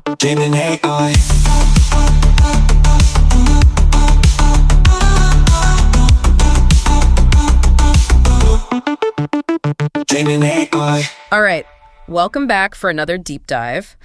Jamin AI. Jamin AI. All right, welcome back for another deep dive.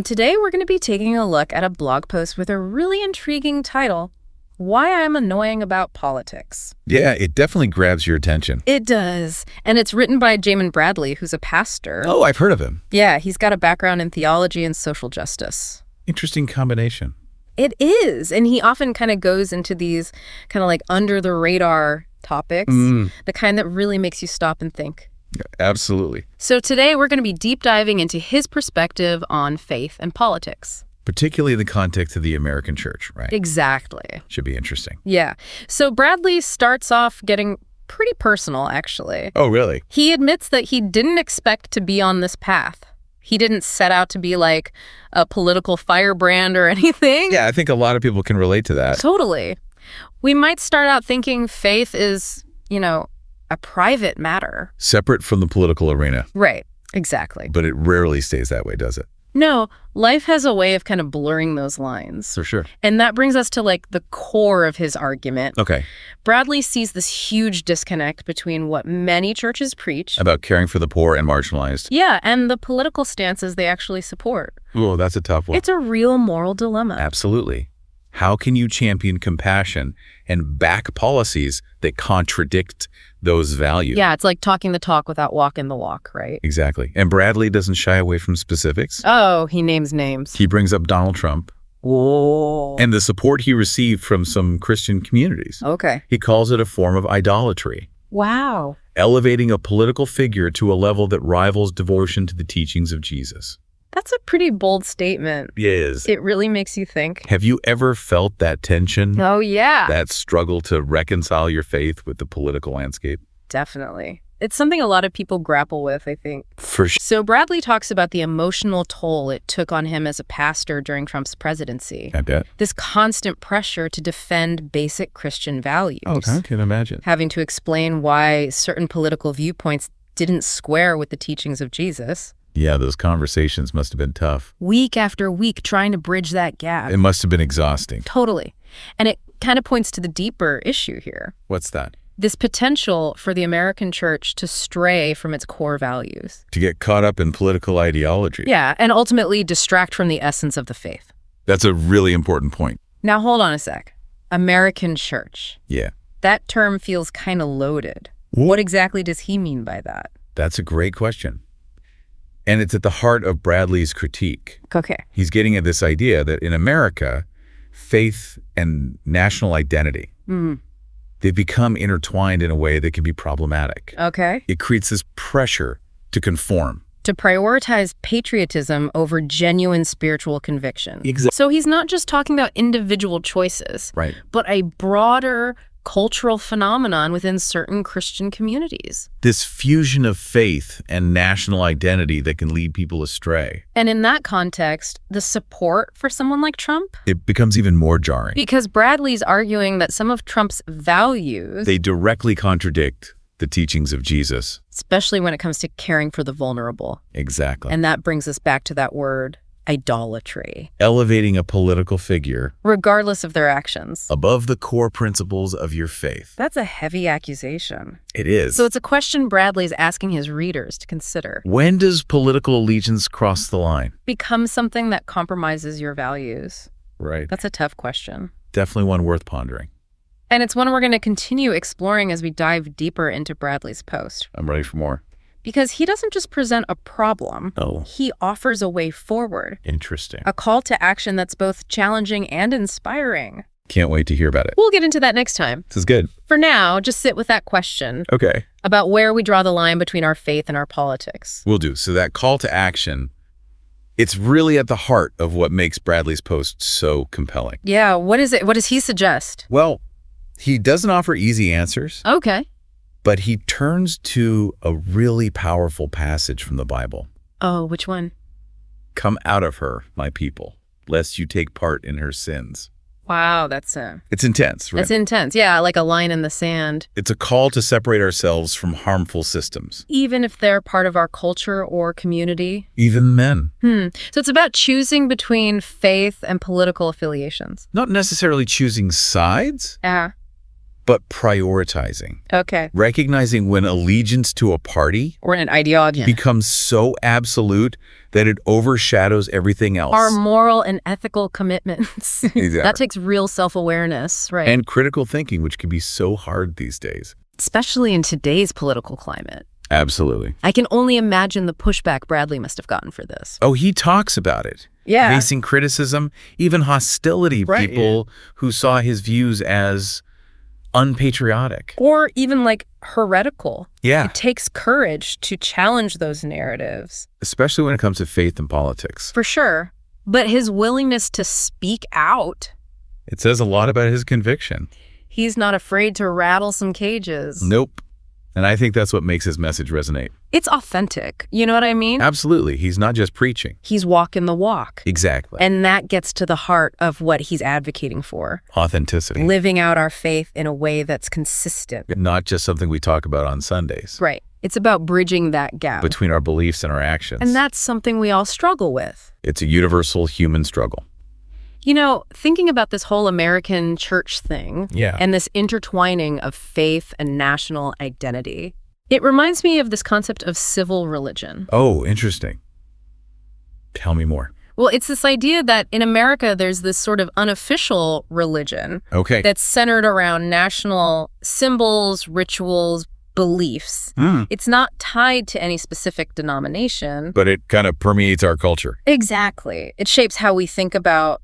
Today we're going to be taking a look at a blog post with a really intriguing title, Why I'm Annoying About Politics. Yeah, it definitely grabs your attention. It does. And it's written by Jamin Bradley, who's a pastor. Oh, I've heard of him. Yeah, he's got a background in theology and social justice. Interesting combination. It is. And he often kind of goes into these kind of like under the radar topics, the kind that really makes you stop and think. Absolutely. So today we're going to be deep diving into his perspective on faith and politics. Particularly in the context of the American church, right? Exactly. Should be interesting. Yeah. So Bradley starts off getting pretty personal, actually. Oh, really? He admits that he didn't expect to be on this path. He didn't set out to be like a political firebrand or anything. Yeah, I think a lot of people can relate to that. Totally. We might start out thinking faith is, a private matter. Separate from the political arena. Right. Exactly. But it rarely stays that way, does it? No, life has a way of kind of blurring those lines. For sure. And that brings us to like the core of his argument. Okay. Bradley sees this huge disconnect between what many churches preach About caring for the poor and marginalized. yeah, and the political stances they actually support. Oh, that's a tough one. It's a real moral dilemma. Absolutely. How can you champion compassion and back policies that contradict those values? Yeah, it's like talking the talk without walking the walk, right? Exactly. And Bradley doesn't shy away from specifics. Oh, he names names. He brings up Donald Trump Whoa. and the support he received from some Christian communities. Okay. He calls it a form of idolatry, Wow. elevating a political figure to a level that rivals devotion to the teachings of Jesus. That's a pretty bold statement. Yes. It really makes you think. Have you ever felt that tension, Oh, yeah. that struggle to reconcile your faith with the political landscape? Definitely. It's something a lot of people grapple with, I think. For sure. So Bradley talks about the emotional toll it took on him as a pastor during Trump's presidency. I bet. This constant pressure to defend basic Christian values. Oh, I can imagine. Having to explain why certain political viewpoints didn't square with the teachings of Jesus. Yeah, those conversations must have been tough. Week after week trying to bridge that gap. It must have been exhausting. Totally. And it kind of points to the deeper issue here. What's that? This potential for the American church to stray from its core values. To get caught up in political ideology. Yeah, and ultimately distract from the essence of the faith. That's a really important point. Now hold on a sec. American church. Yeah. That term feels kind of loaded. What exactly does he mean by that? That's a great question. And it's at the heart of Bradley's critique. Okay. He's getting at this idea that in America, faith and national identity, they've become intertwined in a way that can be problematic. Okay. It creates this pressure to conform. To prioritize patriotism over genuine spiritual conviction. Exactly. So he's not just talking about individual choices, Right. but a broader cultural phenomenon within certain Christian communities. This fusion of faith and national identity that can lead people astray. And in that context, the support for someone like Trump? It becomes even more jarring. Because Bradley's arguing that some of Trump's values, They directly contradict the teachings of Jesus. especially when it comes to caring for the vulnerable. Exactly. And that brings us back to that word, idolatry, elevating a political figure regardless of their actions. above the core principles of your faith. That's a heavy accusation. It is. So it's a question Bradley's asking his readers to consider. When does political allegiance cross the line? Become something that compromises your values? Right. That's a tough question. Definitely one worth pondering. And it's one we're going to continue exploring as we dive deeper into Bradley's post. I'm ready for more. Because he doesn't just present a problem, Oh. he offers a way forward, Interesting. a call to action that's both challenging and inspiring. Can't wait to hear about it. We'll get into that next time. This is good. For now, just sit with that question Okay. about where we draw the line between our faith and our politics. Will do. So that call to action, it's really at the heart of what makes Bradley's post so compelling. Yeah, what is it? What does he suggest? Well, he doesn't offer easy answers, Okay. but he turns to a really powerful passage from the Bible. Oh, which one? Come out of her, my people, lest you take part in her sins. Wow, It's intense, right? that's intense. Yeah, like a line in the sand. It's a call to separate ourselves from harmful systems. Even if they're part of our culture or community. Even men. So it's about choosing between faith and political affiliations. Not necessarily choosing sides, Ah, but prioritizing. okay. Recognizing when allegiance to a party Or an ideology. becomes so absolute that it overshadows everything else. Our moral and ethical commitments. Exactly. That takes real self-awareness, right? And critical thinking, which can be so hard these days. Especially in today's political climate. Absolutely. I can only imagine the pushback Bradley must have gotten for this. Oh, he talks about it. Yeah. Facing criticism, even hostility, Right. people who saw his views as unpatriotic. Or even like heretical. Yeah. It takes courage to challenge those narratives. Especially when it comes to faith and politics. For sure. But his willingness to speak out, It says a lot about his conviction. he's not afraid to rattle some cages. Nope. And I think that's what makes his message resonate. It's authentic. You know what I mean? Absolutely. He's not just preaching. He's walking the walk. Exactly. And that gets to the heart of what he's advocating for. Authenticity. Living out our faith in a way that's consistent. Not just something we talk about on Sundays. Right. It's about bridging that gap. Between our beliefs and our actions. And that's something we all struggle with. It's a universal human struggle. You know, thinking about this whole American church thing Yeah. and this intertwining of faith and national identity, it reminds me of this concept of civil religion. Oh, interesting. Tell me more. Well, it's this idea that in America, there's this sort of unofficial religion Okay. that's centered around national symbols, rituals, beliefs. It's not tied to any specific denomination. But it kind of permeates our culture. Exactly. It shapes how we think about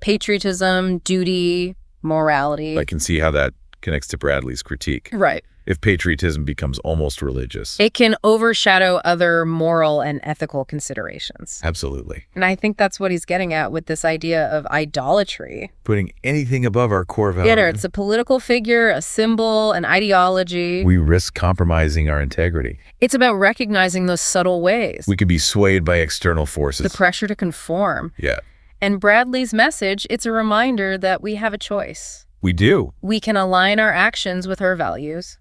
patriotism, duty, morality. I can see how that connects to Bradley's critique. Right. If patriotism becomes almost religious. It can overshadow other moral and ethical considerations. Absolutely. And I think that's what he's getting at with this idea of idolatry. Putting anything above our core values. Whether it's a political figure, a symbol, an ideology. We risk compromising our integrity. It's about recognizing those subtle ways. We could be swayed by external forces. The pressure to conform. Yeah, And Bradley's message, it's a reminder that we have a choice. we do. We can align our actions with our values.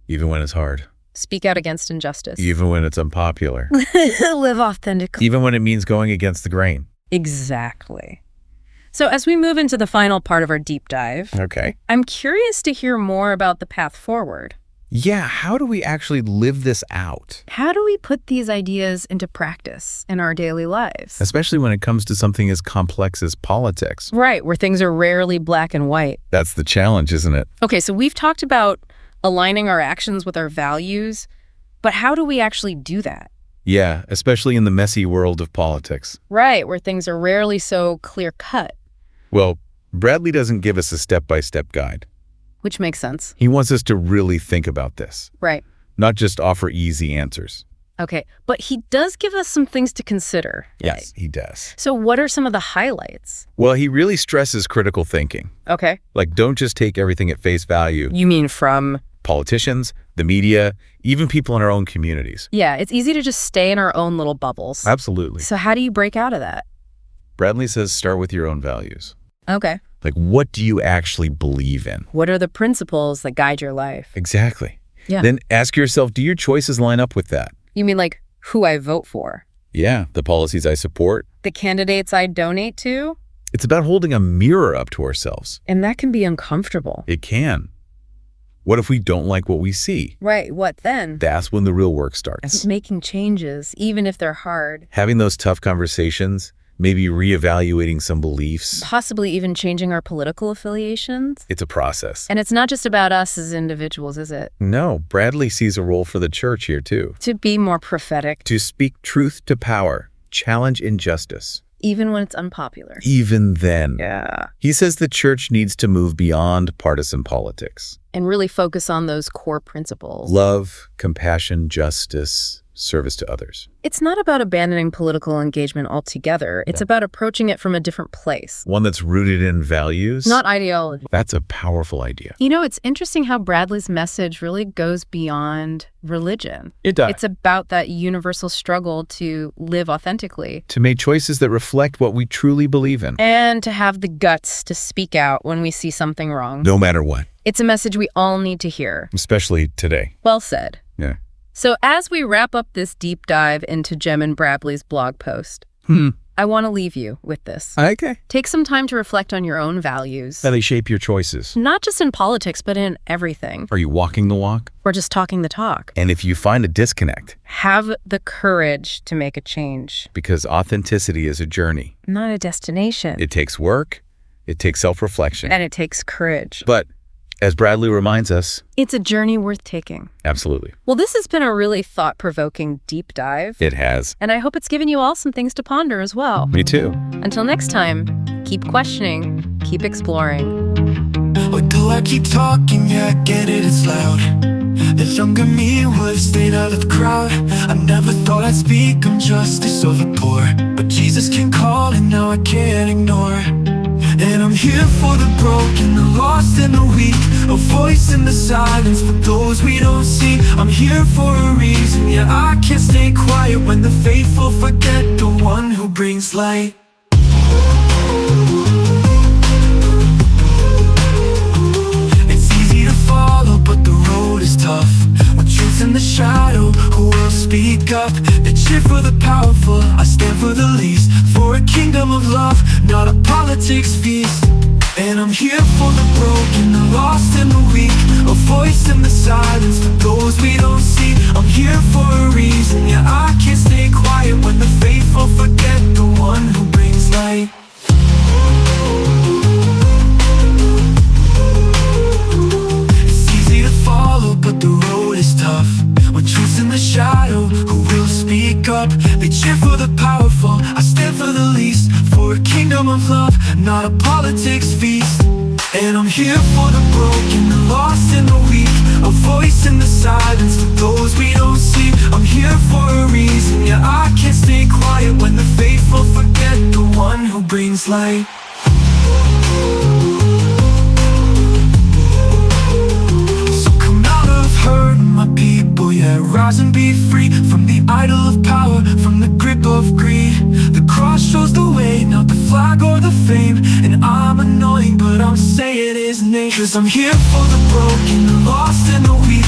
Even when it's hard. Speak out against injustice. Even when it's unpopular. Live authentically. Even when it means going against the grain. Exactly. So as we move into the final part of our deep dive, Okay. I'm curious to hear more about the path forward. Yeah, how do we actually live this out? How do we put these ideas into practice in our daily lives? Especially when it comes to something as complex as politics. Right, where things are rarely black and white. That's the challenge, isn't it? Okay, so we've talked about aligning our actions with our values, but how do we actually do that? Yeah, especially in the messy world of politics. Right, where things are rarely so clear-cut, Well, Bradley doesn't give us a step-by-step guide. which makes sense. He wants us to really think about this, Right. not just offer easy answers. Okay, but he does give us some things to consider. Yes, he does. So what are some of the highlights? Well, he really stresses critical thinking. Okay. Like, don't just take everything at face value. You mean from... Politicians, the media, even people in our own communities. Yeah, it's easy to just stay in our own little bubbles. Absolutely. So how do you break out of that? Bradley says start with your own values. Okay. Like, what do you actually believe in? What are the principles that guide your life? Exactly. Yeah. Then ask yourself, do your choices line up with that? You mean like who I vote for? Yeah, the policies I support. The candidates I donate to? It's about holding a mirror up to ourselves. And that can be uncomfortable. It can. What if we don't like what we see? Right, what then? That's when the real work starts. Making changes, even if they're hard. Having those tough conversations, maybe reevaluating some beliefs. Possibly even changing our political affiliations. It's a process. And it's not just about us as individuals, is it? No, Bradley sees a role for the church here too. To be more prophetic, To speak truth to power, challenge injustice. even when it's unpopular. Even then. Yeah. He says the church needs to move beyond partisan politics. And really focus on those core principles. Love, compassion, justice, service to others. It's not about abandoning political engagement altogether. It's about approaching it from a different place. One that's rooted in values. Not ideology. That's a powerful idea. You know, it's interesting how Bradley's message really goes beyond religion. It does. It's about that universal struggle to live authentically. To make choices that reflect what we truly believe in. And to have the guts to speak out when we see something wrong. No matter what. It's a message we all need to hear. Especially today. Well said. Yeah. So as we wrap up this deep dive into Jamin Bradley's blog post, I want to leave you with this. Okay. Take some time to reflect on your own values. How they shape your choices. Not just in politics, but in everything. Are you walking the walk? Or just talking the talk. And if you find a disconnect, have the courage to make a change. Because authenticity is a journey. Not a destination. It takes work, it takes self-reflection. And it takes courage. But as Bradley reminds us, it's a journey worth taking. Absolutely. Well, this has been a really thought-provoking deep dive. It has. And I hope it's given you all some things to ponder as well. Me too. Until next time, keep questioning, keep exploring. Or do I keep talking? Yeah, I get it, it's loud. The younger me would have stayed out of the crowd. I never thought I'd speak on justice or the poor, but Jesus can call and now I can't ignore. And I'm here for the broken, the lost and the weak, a voice in the silence for those we don't see. I'm here for a reason, yeah, I can't stay quiet when the faithful forget the one who brings light. It's easy to follow, but the road is tough. When truth's in the shadow, who will speak up? They cheer for the powerful, I stand for the least. For a kingdom of love, not a politics feast. And I'm here for the broken, the lost and the weak, a voice in the silence for those we don't see. I'm here for a reason, yeah, I can't stay quiet when the faithful forget the one who brings light. It's easy to follow, but the road is tough. When truth's in the shadow, who will speak up? They cheer for the powerful, I stand for the least. For a kingdom of love, not a politics feast. And I'm here for the broken, the lost and the weak, a voice in the silence for those we don't see. I'm here for a reason, yeah, I can't stay quiet when the faithful forget the one who brings light. So come out of hurt, my people, yeah, rise and be free from the idol of power, from the grip of greed. The cross shows the way, not the flag or the fame. And I'm annoying, but I'm saying his name. 'Cause I'm here for the broken, the lost and the weak,